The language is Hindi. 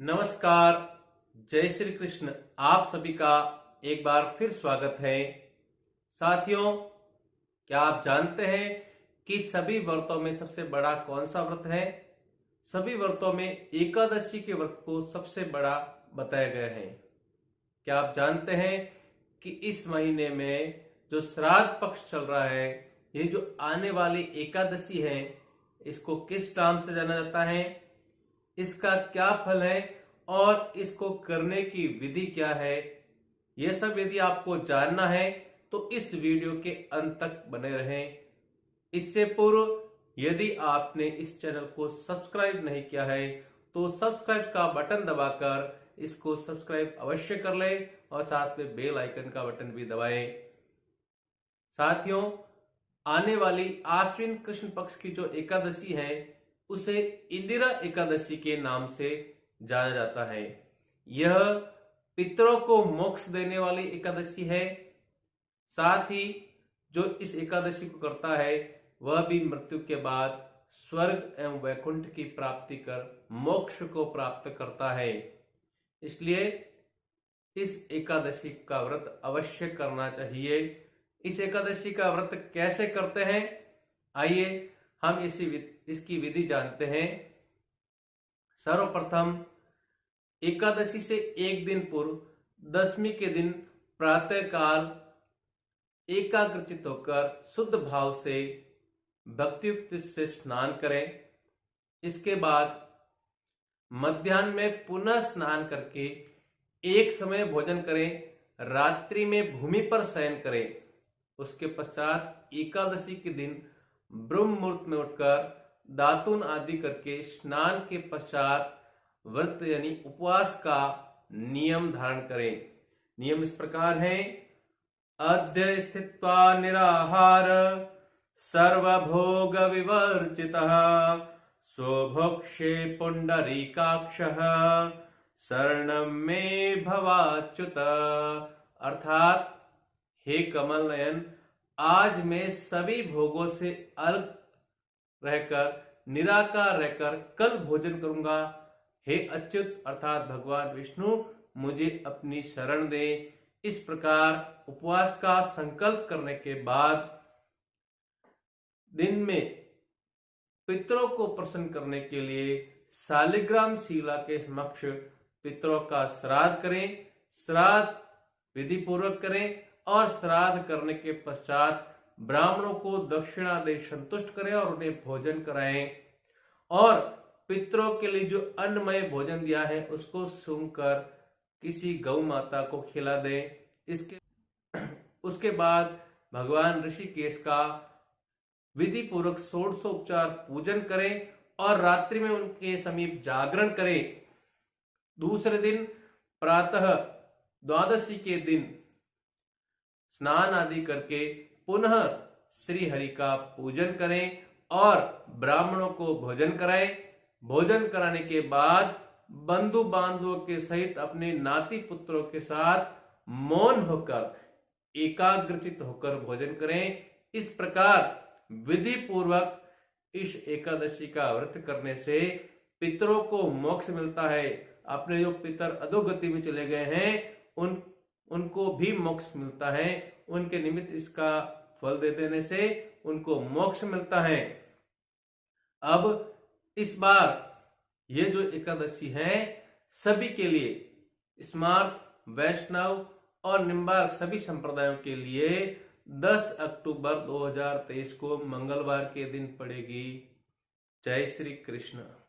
नमस्कार। जय श्री कृष्ण। आप सभी का एक बार फिर स्वागत है। साथियों, क्या आप जानते हैं कि सभी व्रतों में सबसे बड़ा कौन सा व्रत है? सभी व्रतों में एकादशी के व्रत को सबसे बड़ा बताया गया है। क्या आप जानते हैं कि इस महीने में जो श्राद्ध पक्ष चल रहा है, ये जो आने वाली एकादशी है, इसको किस नाम से जाना जाता है, इसका क्या फल है और इसको करने की विधि क्या है? यह सब यदि आपको जानना है तो इस वीडियो के अंत तक बने रहें। इससे पूर्व यदि आपने इस चैनल को सब्सक्राइब नहीं किया है तो सब्सक्राइब का बटन दबाकर इसको सब्सक्राइब अवश्य कर लें और साथ में बेल आइकन का बटन भी दबाएं। साथियों, आने वाली आश्विन कृष्ण पक्ष की जो एकादशी है उसे इंदिरा एकादशी के नाम से जाना जाता है। यह पितरों को मोक्ष देने वाली एकादशी है। साथ ही जो इस एकादशी को करता है वह भी मृत्यु के बाद स्वर्ग एवं वैकुंठ की प्राप्ति कर मोक्ष को प्राप्त करता है। इसलिए इस एकादशी का व्रत अवश्य करना चाहिए। इस एकादशी का व्रत कैसे करते हैं, आइए हम इसकी विधि जानते हैं। सर्वप्रथम एकादशी से एक दिन पूर्व दशमी के दिन प्रातःकाल एकाग्रचित होकर शुद्ध भाव से भक्तियुक्त से स्नान करें। इसके बाद मध्याह्न में पुनः स्नान करके एक समय भोजन करें। रात्रि में भूमि पर शयन करें। उसके पश्चात एकादशी के दिन ब्रह्म मुहूर्त में उठकर दातून आदि करके स्नान के पश्चात व्रत यानी उपवास का नियम धारण करें। नियम इस प्रकार है: अद्य स्थित्वा निराहार सर्वभोग विवर्जितः स्वभोक्षे पुंडरीकाक्षः शरणं मे भवाच्युत। अर्थात, हे कमल नयन, आज मैं सभी भोगों से अलग रहकर निराकार रहकर कल भोजन करूंगा। हे अच्युत अर्थात भगवान विष्णु, मुझे अपनी शरण दे। इस प्रकार उपवास का संकल्प करने के बाद दिन में पितरों को प्रसन्न करने के लिए शालिग्राम शिला के समक्ष पितरों का श्राद्ध करें। श्राद्ध विधि पूर्वक करें और श्राद्ध करने के पश्चात ब्राह्मणों को दक्षिणा दे संतुष्ट करें और उन्हें भोजन कराएं। और पितरों के लिए जो अन्नमय भोजन दिया है उसको सूंघकर किसी गौ माता को खिला दें। उसके बाद भगवान ऋषिकेश का विधि पूर्वक षोडशोपचार पूजन करें और रात्रि में उनके समीप जागरण करें। दूसरे दिन प्रातः द्वादशी के दिन स्नान आदि करके पुनः श्री हरि का पूजन करें और ब्राह्मणों को भोजन कराएं। भोजन कराने के बाद बंधु बांधवों के सहित अपने नाती पुत्रों के साथ मौन होकर एकाग्रचित होकर भोजन करें। इस प्रकार विधि पूर्वक इस एकादशी का व्रत करने से पितरों को मोक्ष मिलता है। अपने जो पितर अधोगति में चले गए हैं उनको भी मोक्ष मिलता है। उनके निमित्त इसका फल दे देने से उनको मोक्ष मिलता है। अब इस बार ये जो एकादशी है सभी के लिए, स्मार्त, वैष्णव और निम्बार्क सभी संप्रदायों के लिए 10 अक्टूबर 2023 को मंगलवार के दिन पड़ेगी। जय श्री कृष्ण।